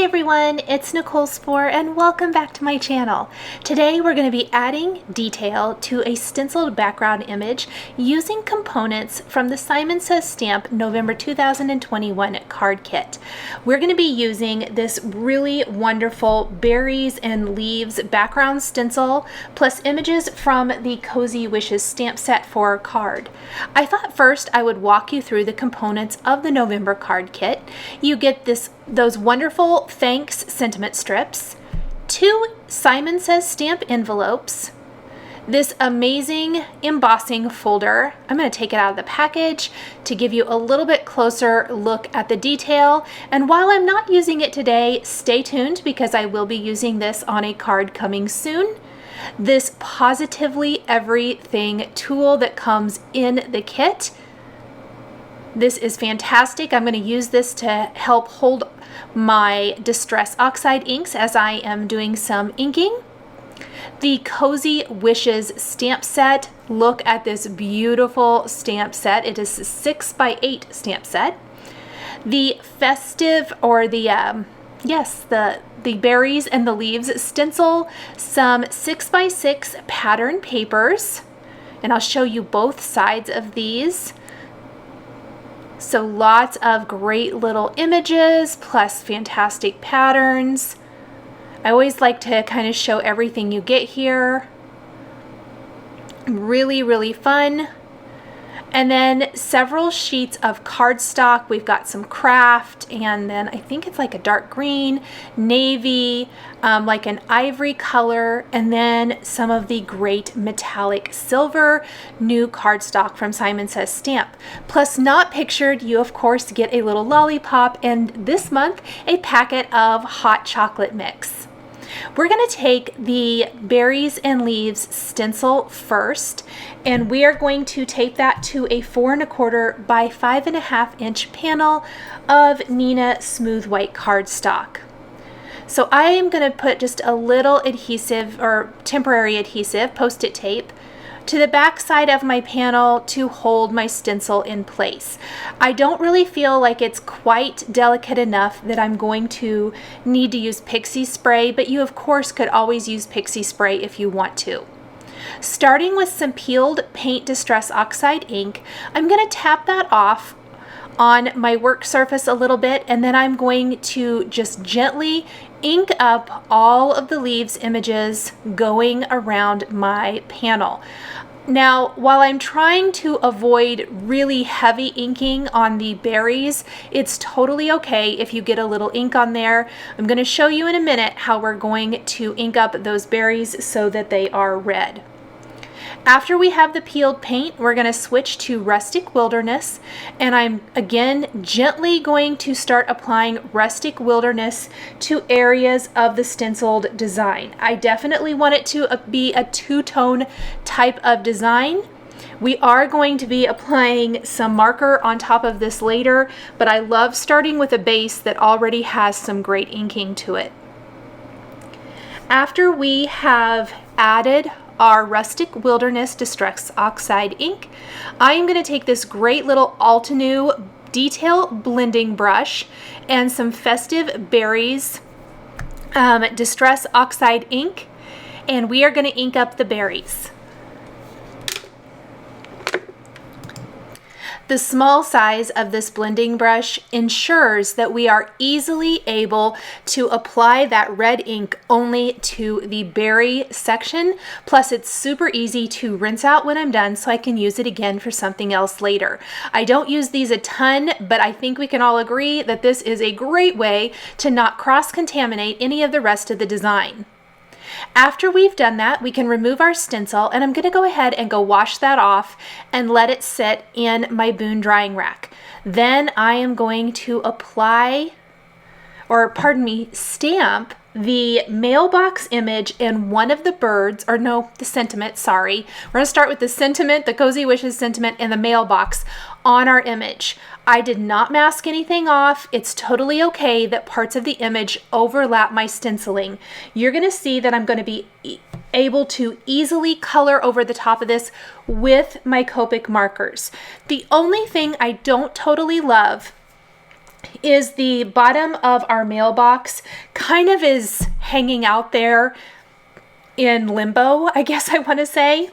Hi everyone, it's Nicole Spohr and welcome back to my channel. Today we're going to be adding detail to a stenciled background image using components from the Simon Says Stamp November 2021 card kit. We're going to be using this really wonderful berries and leaves background stencil plus images from the Cozy Wishes stamp set for card. I thought first I would walk you through the components of the November card kit. You get those wonderful thanks sentiment strips, 2 Simon Says Stamp envelopes, this amazing embossing folder. I'm going to take it out of the package to give you a little bit closer look at the detail. And while I'm not using it today, stay tuned because I will be using this on a card coming soon. This Positively Everything tool that comes in the kit. This is fantastic. I'm going to use this to help hold my Distress Oxide inks as I am doing some inking. The Cozy Wishes stamp set. Look at this beautiful stamp set. It is a 6x8 stamp set. The festive, or the berries and the leaves stencil, some 6x6 pattern papers, and I'll show you both sides of these. So lots of great little images plus fantastic patterns. I always like to kind of show everything you get here. Really fun. And then several sheets of cardstock. We've got some craft, and then I think it's like a dark green, navy, like an ivory color, and then some of the great metallic silver new cardstock from Simon Says Stamp. Plus, not pictured, you of course get a little lollipop, and this month a packet of hot chocolate mix. We're going to take the berries and leaves stencil first, and we are going to tape that to a 4 1/4 by 5.5 inch panel of Nina smooth white cardstock. So I am going to put just a little adhesive, or temporary adhesive, post-it tape, to the back side of my panel to hold my stencil in place. I don't really feel like it's quite delicate enough that I'm going to need to use pixie spray, but you of course could always use pixie spray if you want to. Starting with some peeled paint Distress Oxide ink, I'm going to tap that off on my work surface a little bit, and then I'm going to just gently ink up all of the leaves images going around my panel. Now, while I'm trying to avoid really heavy inking on the berries, it's totally okay if you get a little ink on there. I'm going to show you in a minute how we're going to ink up those berries so that they are red. After we have the peeled paint, we're going to switch to Rustic Wilderness, and I'm again gently going to start applying Rustic Wilderness to areas of the stenciled design. I definitely want it to be a two-tone type of design. We are going to be applying some marker on top of this later, but I love starting with a base that already has some great inking to it. After we have added our Rustic Wilderness Distress Oxide ink, I am going to take this great little Altenew detail blending brush and some Festive Berries Distress Oxide ink, and we are going to ink up the berries. The small size of this blending brush ensures that we are easily able to apply that red ink only to the berry section. Plus, it's super easy to rinse out when I'm done so I can use it again for something else later. I don't use these a ton, but I think we can all agree that this is a great way to not cross-contaminate any of the rest of the design. After we've done that, we can remove our stencil, and I'm going to go ahead and go wash that off and let it sit in my Boon drying rack. Then I am going to stamp the mailbox image in one of the birds, or no, the sentiment, sorry. We're going to start with the sentiment, the Cozy Wishes sentiment, and the mailbox on our image. I did not mask anything off. It's totally okay that parts of the image overlap my stenciling. You're going to see that I'm going to be able to easily color over the top of this with my Copic markers. The only thing I don't totally love is the bottom of our mailbox kind of is hanging out there in limbo, I guess I want to say.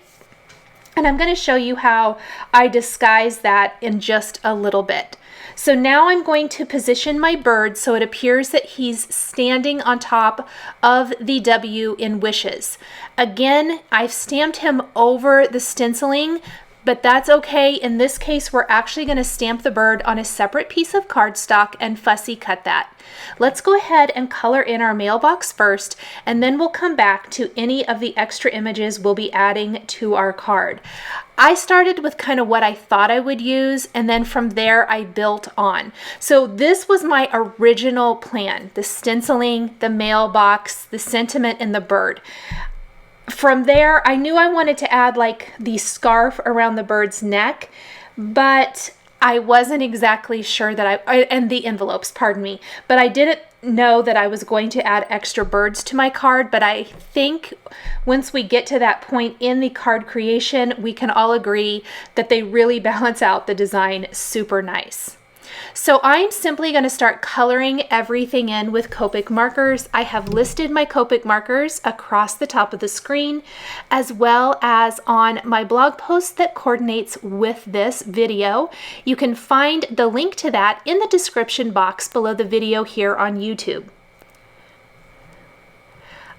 And I'm going to show you how I disguise that in just a little bit. So now I'm going to position my bird so it appears that he's standing on top of the W in wishes. Again, I've stamped him over the stenciling, but that's okay. In this case, we're actually going to stamp the bird on a separate piece of cardstock and fussy cut that. Let's go ahead and color in our mailbox first, and then we'll come back to any of the extra images we'll be adding to our card. I started with kind of what I thought I would use, and then from there I built on. So this was my original plan: the stenciling, the mailbox, the sentiment, and the bird. From there, I knew I wanted to add like the scarf around the bird's neck, but I wasn't exactly sure that and the envelopes, pardon me, but I didn't know that I was going to add extra birds to my card. But I think once we get to that point in the card creation, we can all agree that they really balance out the design super nice. So I'm simply going to start coloring everything in with Copic markers. I have listed my Copic markers across the top of the screen, as well as on my blog post that coordinates with this video. You can find the link to that in the description box below the video here on YouTube.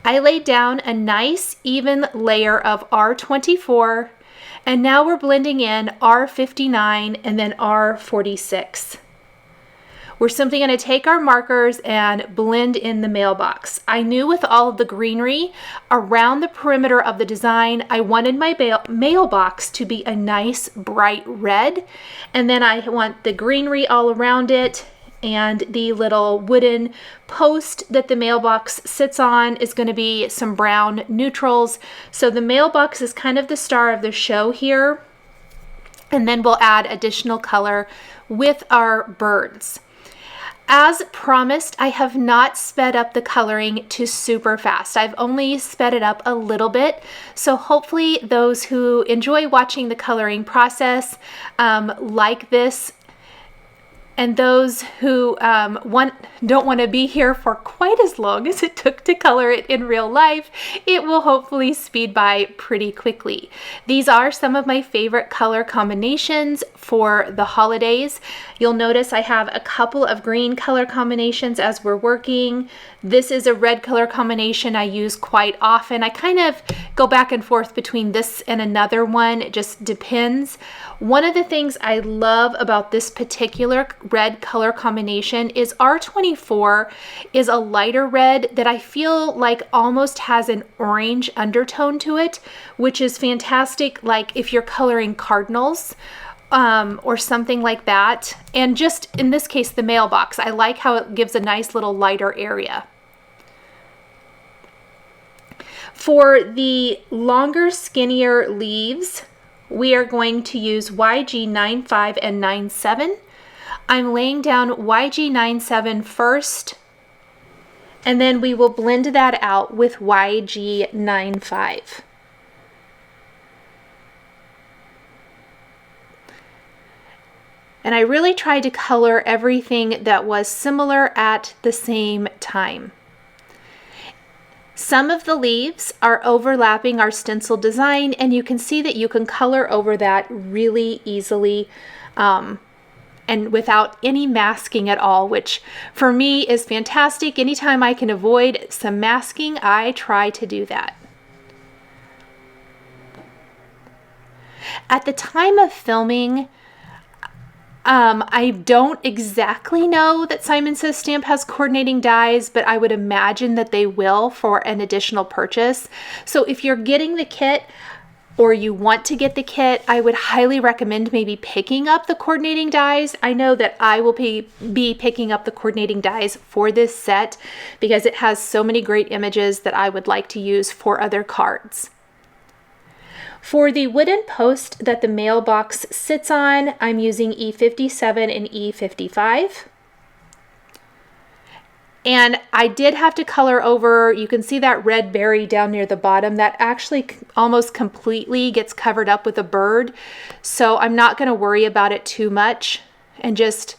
I laid down a nice even layer of R24, and now we're blending in R59 and then R46. We're simply going to take our markers and blend in the mailbox. I knew with all of the greenery around the perimeter of the design, I wanted my mailbox to be a nice bright red, and then I want the greenery all around it, and the little wooden post that the mailbox sits on is going to be some brown neutrals. So the mailbox is kind of the star of the show here, and then we'll add additional color with our birds. As promised, I have not sped up the coloring to super fast. I've only sped it up a little bit. So hopefully those who enjoy watching the coloring process like this, and those who don't want to be here for quite as long as it took to color it in real life, it will hopefully speed by pretty quickly. These are some of my favorite color combinations for the holidays. You'll notice I have a couple of green color combinations as we're working. This is a red color combination I use quite often. I kind of go back and forth between this and another one. It just depends. One of the things I love about this particular red color combination is R24 is a lighter red that I feel like almost has an orange undertone to it, which is fantastic, like if you're coloring cardinals or something like that. And just in this case, the mailbox, I like how it gives a nice little lighter area. For the longer, skinnier leaves, we are going to use YG 95 and 97. I'm laying down YG 97 first, and then we will blend that out with YG 95. And I really tried to color everything that was similar at the same time. Some of the leaves are overlapping our stencil design, and you can see that you can color over that really easily and without any masking at all, which for me is fantastic. Anytime I can avoid some masking, I try to do that. At the time of filming, I don't exactly know that Simon Says Stamp has coordinating dies, but I would imagine that they will for an additional purchase. So if you're getting the kit or you want to get the kit, I would highly recommend maybe picking up the coordinating dies. I know that I will be picking up the coordinating dies for this set because it has so many great images that I would like to use for other cards. For the wooden post that the mailbox sits on, I'm using E57 and E55. And I did have to color over, you can see that red berry down near the bottom, that actually almost completely gets covered up with a bird. So I'm not going to worry about it too much and just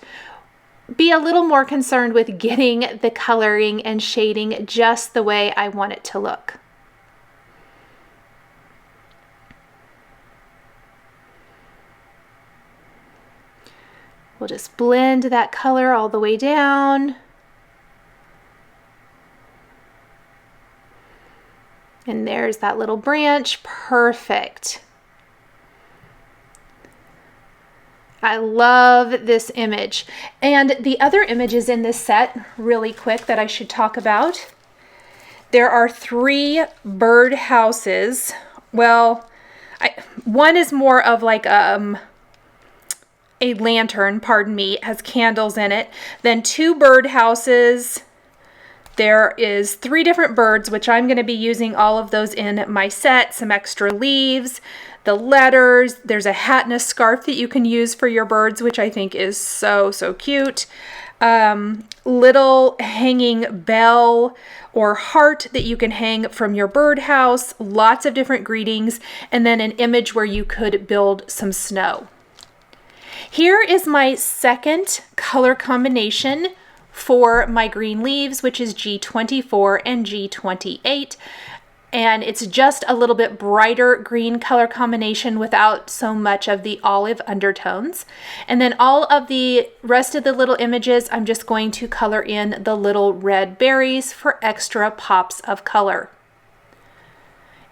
be a little more concerned with getting the coloring and shading just the way I want it to look. We'll just blend that color all the way down. And there's that little branch. Perfect. I love this image. And the other images in this set, really quick, that I should talk about. There are 3 bird houses. Well, one is more of like a lantern, pardon me, it has candles in it. Then 2 bird houses. There is 3 different birds, which I'm going to be using all of those in my set. Some extra leaves, the letters. There's a hat and a scarf that you can use for your birds, which I think is so, so cute. Little hanging bell or heart that you can hang from your birdhouse. Lots of different greetings. And then an image where you could build some snow. Here is my second color combination for my green leaves, which is G24 and G28. And it's just a little bit brighter green color combination without so much of the olive undertones. And then all of the rest of the little images, I'm just going to color in the little red berries for extra pops of color.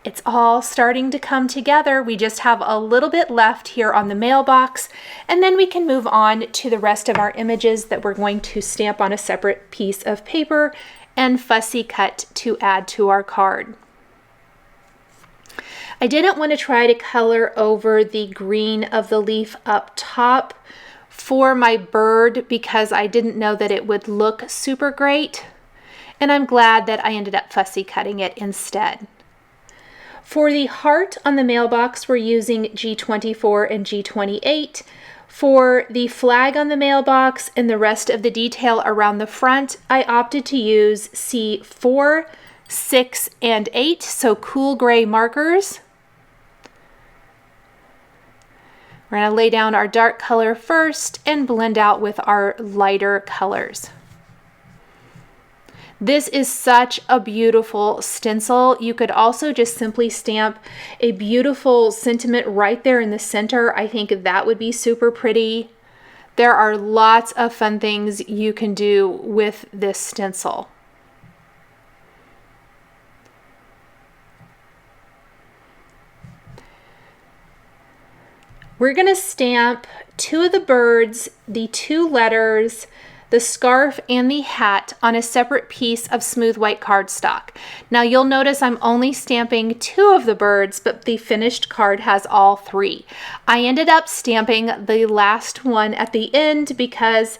It's all starting to come together. We just have a little bit left here on the mailbox, and then we can move on to the rest of our images that we're going to stamp on a separate piece of paper and fussy cut to add to our card. I didn't want to try to color over the green of the leaf up top for my bird because I didn't know that it would look super great, and I'm glad that I ended up fussy cutting it instead. For the heart on the mailbox, we're using G24 and G28. For the flag on the mailbox and the rest of the detail around the front, I opted to use C4, 6, and 8, so cool gray markers. We're going to lay down our dark color first and blend out with our lighter colors. This is such a beautiful stencil. You could also just simply stamp a beautiful sentiment right there in the center. I think that would be super pretty. There are lots of fun things you can do with this stencil. We're going to stamp 2 of the birds, the 2 letters, the scarf, and the hat on a separate piece of smooth white cardstock. Now you'll notice I'm only stamping 2 of the birds, but the finished card has all 3. I ended up stamping the last one at the end because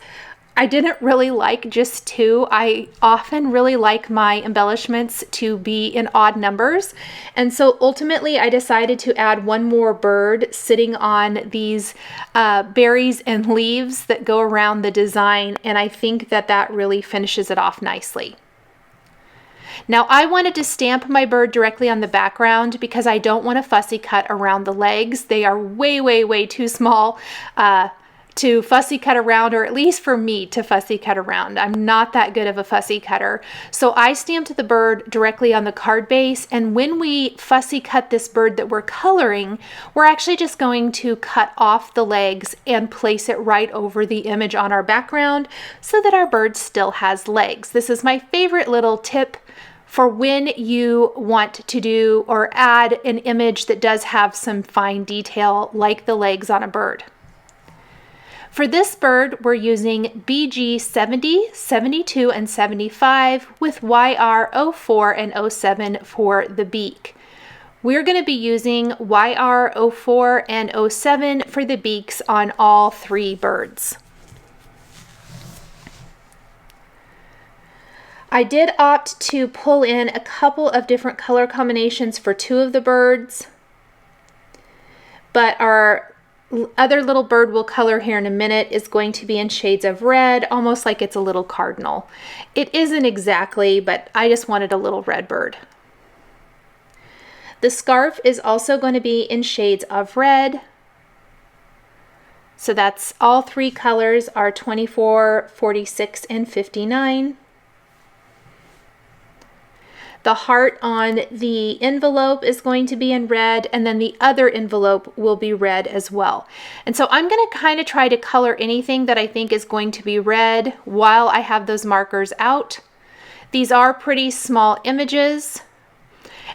I didn't really like just 2. I often really like my embellishments to be in odd numbers. And so ultimately I decided to add 1 more bird sitting on these berries and leaves that go around the design. And I think that that really finishes it off nicely. Now I wanted to stamp my bird directly on the background because I don't want to fussy cut around the legs. They are way, way, way too small to fussy cut around, or at least for me to fussy cut around. I'm not that good of a fussy cutter. So I stamped the bird directly on the card base, and when we fussy cut this bird that we're coloring, we're actually just going to cut off the legs and place it right over the image on our background so that our bird still has legs. This is my favorite little tip for when you want to do or add an image that does have some fine detail like the legs on a bird. For this bird, we're using BG 70, 72, and 75 with YR 04 and 07 for the beak. We're going to be using YR 04 and 07 for the beaks on all 3 birds. I did opt to pull in a couple of different color combinations for 2 of the birds, but our other little bird we'll color here in a minute is going to be in shades of red, almost like it's a little cardinal. It isn't exactly, but I just wanted a little red bird. The scarf is also going to be in shades of red. So that's all three colors are 24, 46, and 59. The heart on the envelope is going to be in red, and then the other envelope will be red as well. And so I'm going to kind of try to color anything that I think is going to be red while I have those markers out. These are pretty small images,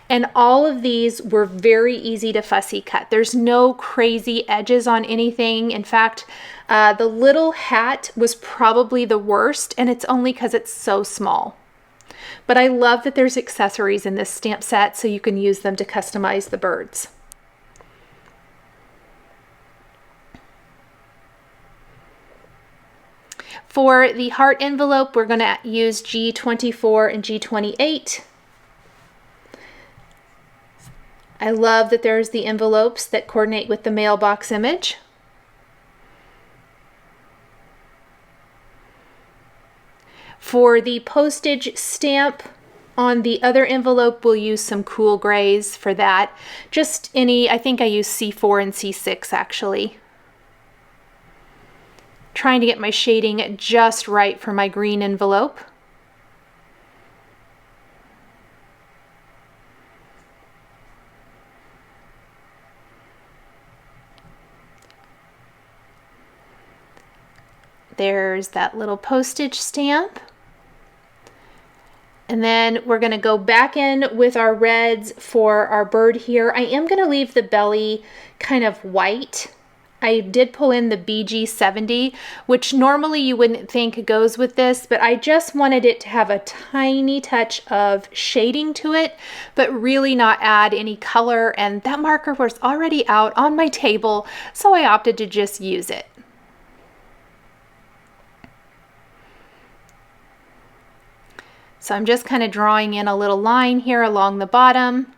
and all of these were very easy to fussy cut. There's no crazy edges on anything. In fact, the little hat was probably the worst, and it's only because it's so small. But I love that there's accessories in this stamp set so you can use them to customize the birds. For the heart envelope, we're going to use G24 and G28. I love that there's the envelopes that coordinate with the mailbox image. For the postage stamp on the other envelope, we'll use some cool grays for that. Just any, I think I use C4 and C6 actually. Trying to get my shading just right for my green envelope. There's that little postage stamp. And then we're going to go back in with our reds for our bird here. I am going to leave the belly kind of white. I did pull in the BG70, which normally you wouldn't think goes with this, but I just wanted it to have a tiny touch of shading to it, but really not add any color. And that marker was already out on my table, so I opted to just use it. So I'm just kind of drawing in a little line here along the bottom,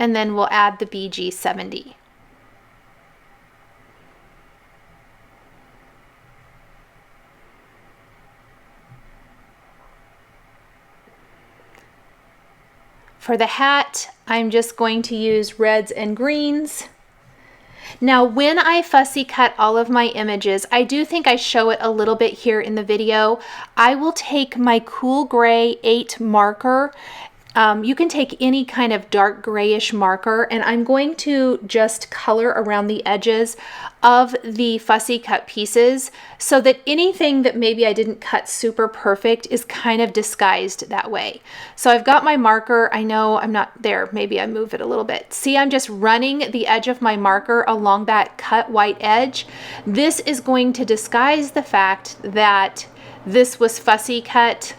and then we'll add the BG70. For the hat, I'm just going to use reds and greens. Now, when I fussy cut all of my images, I do think I show it a little bit here in the video. I will take my Cool Gray 8 marker. You can take any kind of dark grayish marker, and I'm going to just color around the edges of the fussy cut pieces so that anything that maybe I didn't cut super perfect is kind of disguised that way. So I've got my marker. I know I'm not there. Maybe I move it a little bit. See, I'm just running the edge of my marker along that cut white edge. This is going to disguise the fact that this was fussy cut,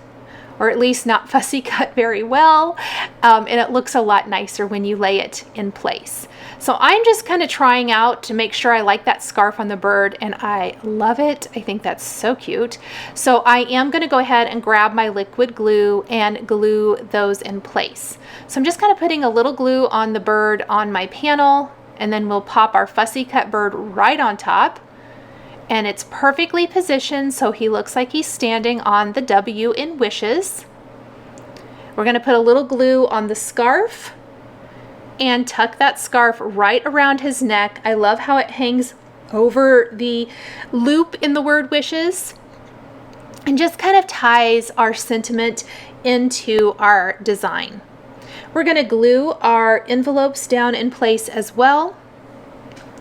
or at least not fussy cut very well, and it looks a lot nicer when you lay it in place. So I'm just kind of trying out to make sure I like that scarf on the bird, and I love it. I think that's so cute. So I am going to go ahead and grab my liquid glue and glue those in place. So I'm just kind of putting a little glue on the bird on my panel, and then we'll pop our fussy cut bird right on top. And it's perfectly positioned so he looks like he's standing on the W in wishes. We're going to put a little glue on the scarf and tuck that scarf right around his neck. I love how it hangs over the loop in the word wishes and just kind of ties our sentiment into our design. We're going to glue our envelopes down in place as well.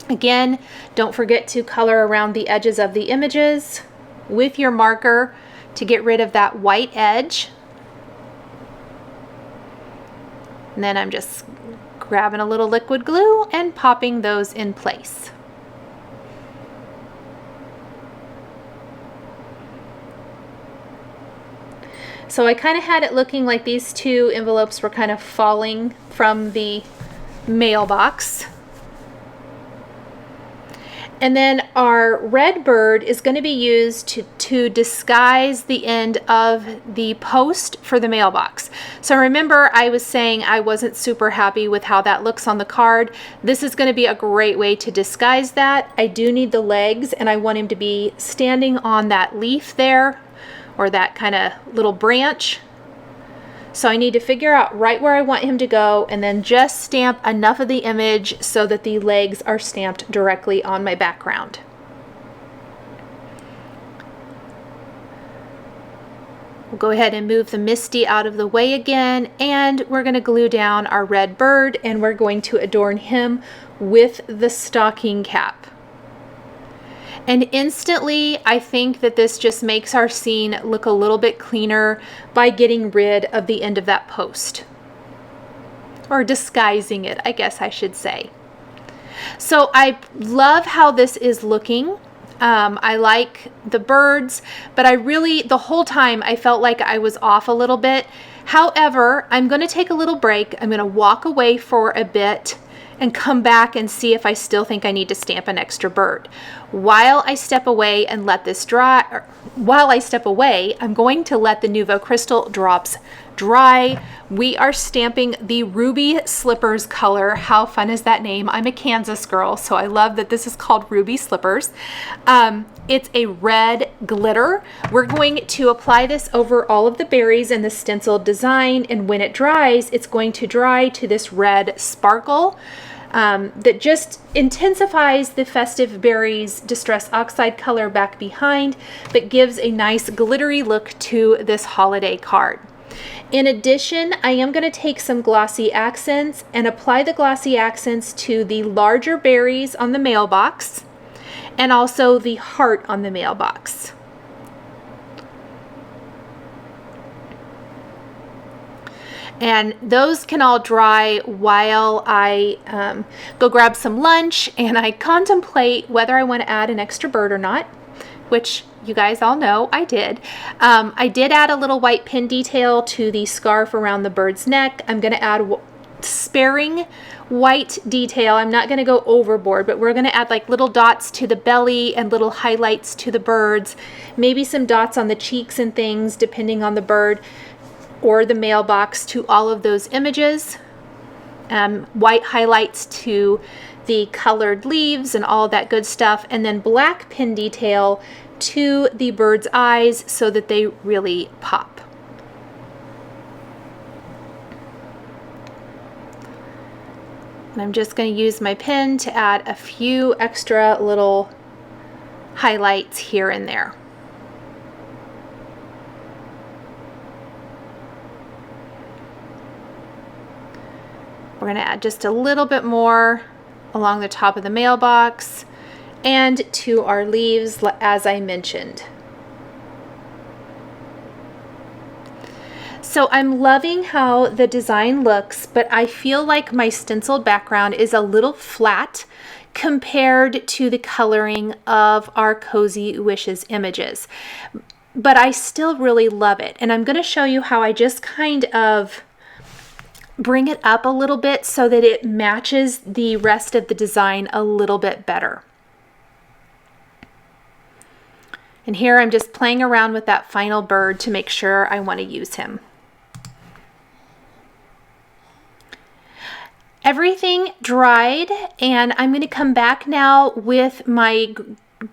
Again, don't forget to color around the edges of the images with your marker to get rid of that white edge. And then I'm just grabbing a little liquid glue and popping those in place. So I kind of had it looking like these two envelopes were kind of falling from the mailbox. And then our red bird is going to be used to disguise the end of the post for the mailbox. So remember, I was saying I wasn't super happy with how that looks on the card. This is going to be a great way to disguise that. I do need the legs, and I want him to be standing on that leaf there, or that kind of little branch. So I need to figure out right where I want him to go and then just stamp enough of the image so that the legs are stamped directly on my background. We'll go ahead and move the Misty out of the way again, and we're going to glue down our red bird, and we're going to adorn him with the stocking cap. And instantly, I think that this just makes our scene look a little bit cleaner by getting rid of the end of that post. Or disguising it, I guess I should say. So I love how this is looking. I like the birds, but the whole time I felt like I was off a little bit. However, I'm going to take a little break. I'm going to walk away for a bit and come back and see if I still think I need to stamp an extra bird. While I step away and let this dry, I'm going to let the Nuvo Crystal drops dry. We are stamping the Ruby Slippers color. How fun is that name? I'm a Kansas girl, so I love that this is called Ruby Slippers. It's a red glitter. We're going to apply this over all of the berries in the stenciled design, and when it dries, it's going to dry to this red sparkle that just intensifies the Festive Berries Distress Oxide color back behind, but gives a nice glittery look to this holiday card. In addition, I am going to take some glossy accents and apply the glossy accents to the larger berries on the mailbox and also the heart on the mailbox. And those can all dry while I go grab some lunch and I contemplate whether I want to add an extra bird or not, which you guys all know I did. I did add a little white pin detail to the scarf around the bird's neck. I'm going to add sparing white detail. I'm not going to go overboard, but we're going to add like little dots to the belly and little highlights to the birds, maybe some dots on the cheeks and things depending on the bird or the mailbox to all of those images. White highlights to the colored leaves and all that good stuff, and then black pin detail to the bird's eyes so that they really pop. And I'm just going to use my pen to add a few extra little highlights here and there. We're going to add just a little bit more along the top of the mailbox and to our leaves, as I mentioned. So I'm loving how the design looks, but I feel like my stenciled background is a little flat compared to the coloring of our Cozy Wishes images. But I still really love it. And I'm going to show you how I just kind of bring it up a little bit so that it matches the rest of the design a little bit better. And here I'm just playing around with that final bird to make sure I want to use him. Everything dried, and I'm going to come back now with my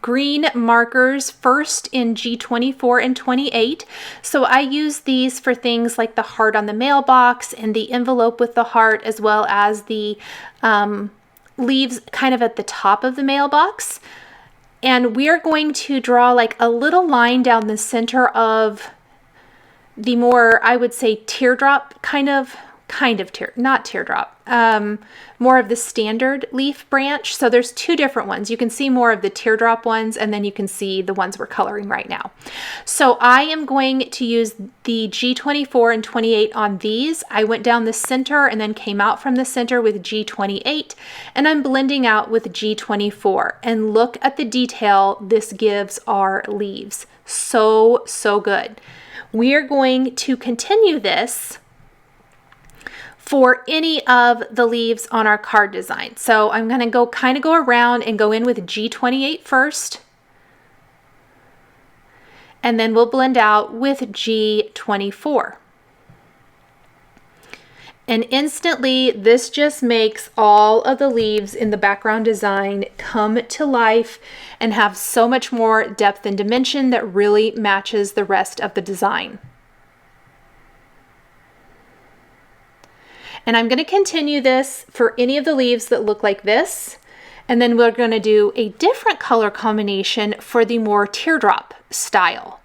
green markers, first in G24 and 28. So I use these for things like the heart on the mailbox and the envelope with the heart, as well as the leaves kind of at the top of the mailbox. And we are going to draw like a little line down the center of the more, I would say, teardrop more of the standard leaf branch. So there's two different ones. You can see more of the teardrop ones, and then you can see the ones we're coloring right now. So I am going to use the G24 and 28 on these. I went down the center and then came out from the center with G28, and I'm blending out with G24. And look at the detail this gives our leaves. So good. We are going to continue this for any of the leaves on our card design. So I'm going to go around and go in with G28 first, and then we'll blend out with G24. And instantly, this just makes all of the leaves in the background design come to life and have so much more depth and dimension that really matches the rest of the design. And I'm going to continue this for any of the leaves that look like this. And then we're going to do a different color combination for the more teardrop style.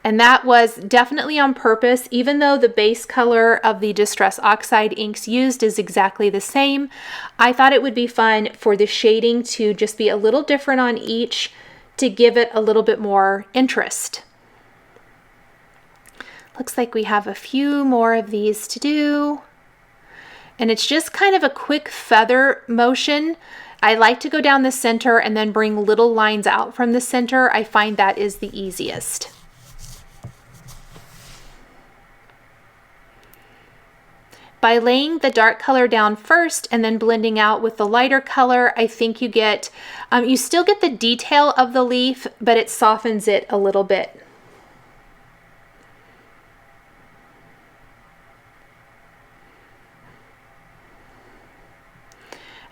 And that was definitely on purpose. Even though the base color of the Distress Oxide inks used is exactly the same, I thought it would be fun for the shading to just be a little different on each to give it a little bit more interest. Looks like we have a few more of these to do. And it's just kind of a quick feather motion. I like to go down the center and then bring little lines out from the center. I find that is the easiest. By laying the dark color down first and then blending out with the lighter color, I think you get, you still get the detail of the leaf, but it softens it a little bit.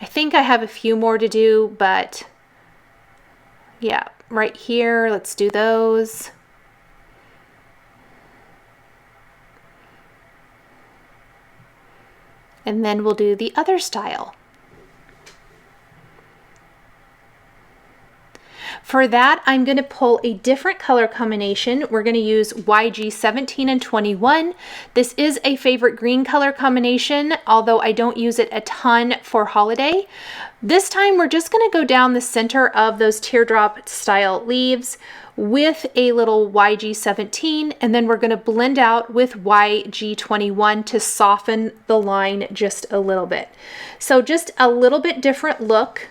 I think I have a few more to do, but yeah, right here, let's do those. And then we'll do the other style. For that, I'm going to pull a different color combination. We're going to use YG 17 and 21. This is a favorite green color combination, although I don't use it a ton for holiday. This time, we're just going to go down the center of those teardrop style leaves with a little YG 17, and then we're going to blend out with YG 21 to soften the line just a little bit. So just a little bit different look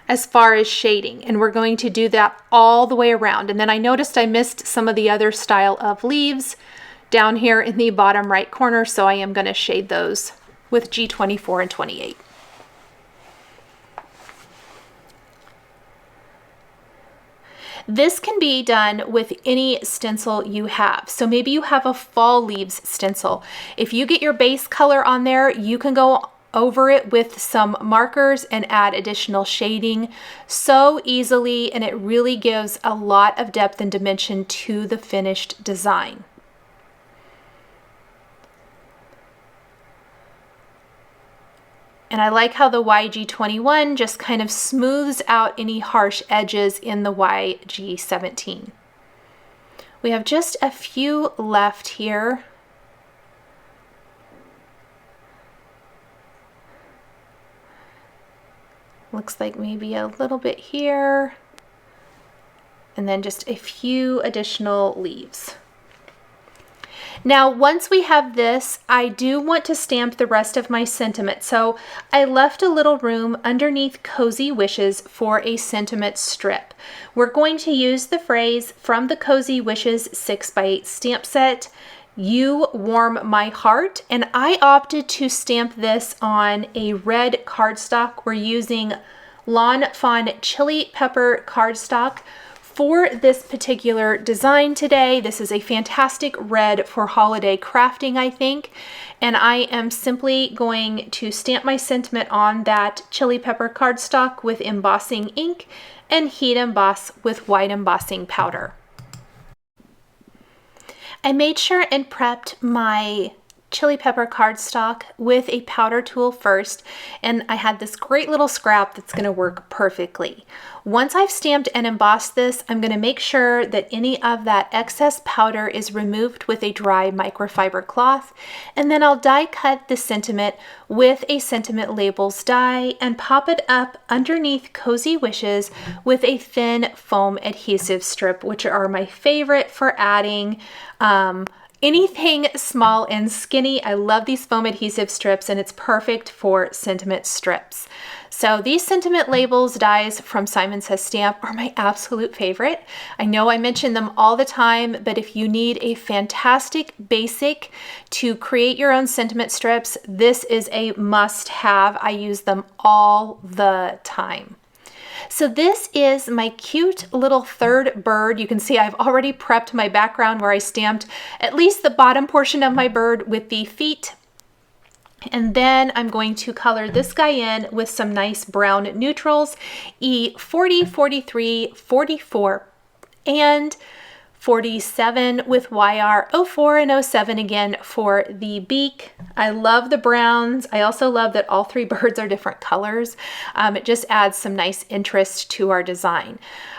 as far as shading, and we're going to do that all the way around. And then I noticed I missed some of the other style of leaves down here in the bottom right corner, so I am going to shade those with G24 and 28. This can be done with any stencil you have. So maybe you have a fall leaves stencil. If you get your base color on there, you can go over it with some markers and add additional shading so easily, and it really gives a lot of depth and dimension to the finished design. And I like how the YG21 just kind of smooths out any harsh edges in the YG17. We have just a few left here. Looks like maybe a little bit here, and then just a few additional leaves. Now, once we have this, I do want to stamp the rest of my sentiment. So I left a little room underneath Cozy Wishes for a sentiment strip. We're going to use the phrase from the Cozy Wishes 6x8 stamp set, "You warm my heart," and I opted to stamp this on a red cardstock. We're using Lawn Fawn Chili Pepper cardstock for this particular design today. This is a fantastic red for holiday crafting, I think, and I am simply going to stamp my sentiment on that chili pepper cardstock with embossing ink and heat emboss with white embossing powder. I made sure and prepped my chili pepper cardstock with a powder tool first, and I had this great little scrap that's going to work perfectly. Once I've stamped and embossed this, I'm going to make sure that any of that excess powder is removed with a dry microfiber cloth, and then I'll die cut the sentiment with a sentiment labels die and pop it up underneath Cozy Wishes with a thin foam adhesive strip, which are my favorite for adding anything small and skinny. I love these foam adhesive strips, and it's perfect for sentiment strips. So these sentiment labels dies from Simon Says Stamp are my absolute favorite. I know I mention them all the time, but if you need a fantastic basic to create your own sentiment strips, this is a must-have. I use them all the time. So this is my cute little third bird. You can see I've already prepped my background where I stamped at least the bottom portion of my bird with the feet. And then I'm going to color this guy in with some nice brown neutrals, E40, 43, 44, and 47 with YR, 04 and 07 again for the beak. I love the browns. I also love that all three birds are different colors. It just adds some nice interest to our design.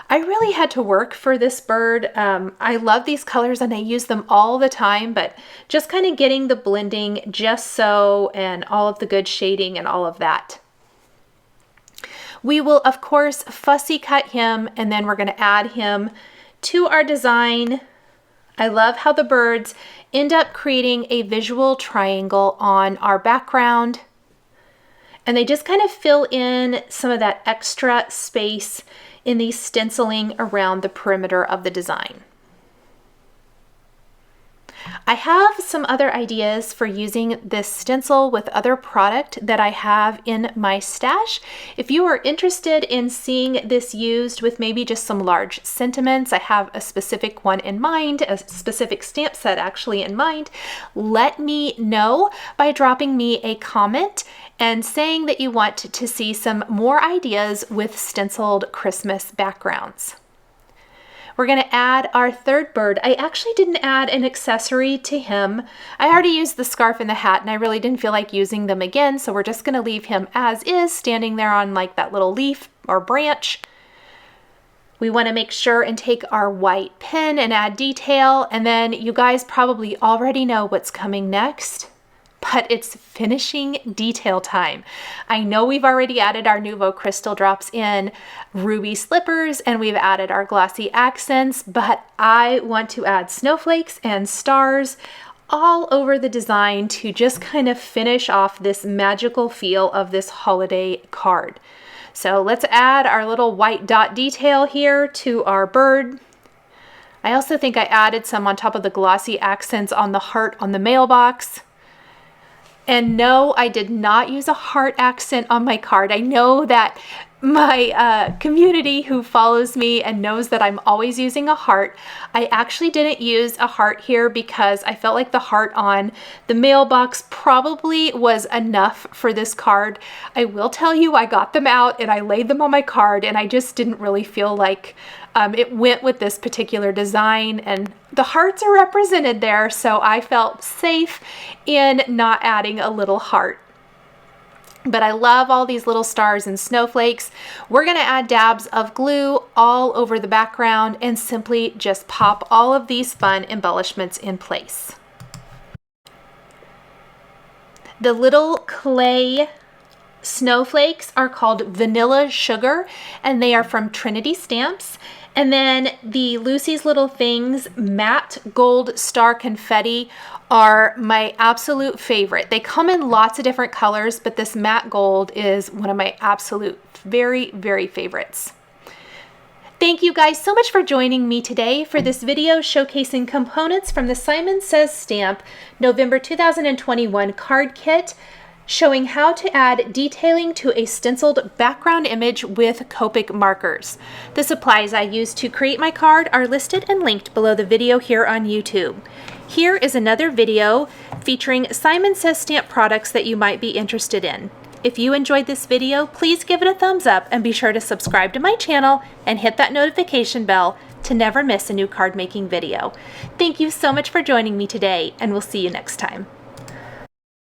I really had to work for this bird. I love these colors and I use them all the time, but just kind of getting the blending just so, and all of the good shading and all of that. We will, of course, fussy cut him, and then we're going to add him to our design. I love how the birds end up creating a visual triangle on our background, and they just kind of fill in some of that extra space in the stenciling around the perimeter of the design. I have some other ideas for using this stencil with other product that I have in my stash. If you are interested in seeing this used with maybe just some large sentiments, I have a specific one in mind, a specific stamp set actually in mind. Let me know by dropping me a comment and saying that you want to see some more ideas with stenciled Christmas backgrounds. We're going to add our third bird. I actually didn't add an accessory to him. I already used the scarf and the hat, and I really didn't feel like using them again, so we're just going to leave him as is, standing there on like that little leaf or branch. We want to make sure and take our white pen and add detail, and then you guys probably already know what's coming next, but it's finishing detail time. I know we've already added our Nuvo crystal drops in ruby slippers and we've added our glossy accents, but I want to add snowflakes and stars all over the design to just kind of finish off this magical feel of this holiday card. So let's add our little white dot detail here to our bird. I also think I added some on top of the glossy accents on the heart on the mailbox. And no, I did not use a heart accent on my card. I know that my community who follows me and knows that I'm always using a heart. I actually didn't use a heart here because I felt like the heart on the mailbox probably was enough for this card. I will tell you, I got them out and I laid them on my card, and I just didn't really feel like it went with this particular design, and the hearts are represented there, so I felt safe in not adding a little heart. But I love all these little stars and snowflakes. We're going to add dabs of glue all over the background and simply just pop all of these fun embellishments in place. The little clay snowflakes are called Vanilla Sugar, and they are from Trinity Stamps. And then the Lucy's Little Things matte gold star confetti are my absolute favorite. They come in lots of different colors, but this matte gold is one of my absolute very, very favorites. Thank you guys so much for joining me today for this video showcasing components from the Simon Says Stamp November 2021 card kit, showing how to add detailing to a stenciled background image with Copic markers. The supplies I used to create my card are listed and linked below the video here on YouTube. Here is another video featuring Simon Says Stamp products that you might be interested in. If you enjoyed this video, please give it a thumbs up and be sure to subscribe to my channel and hit that notification bell to never miss a new card making video. Thank you so much for joining me today, and we'll see you next time.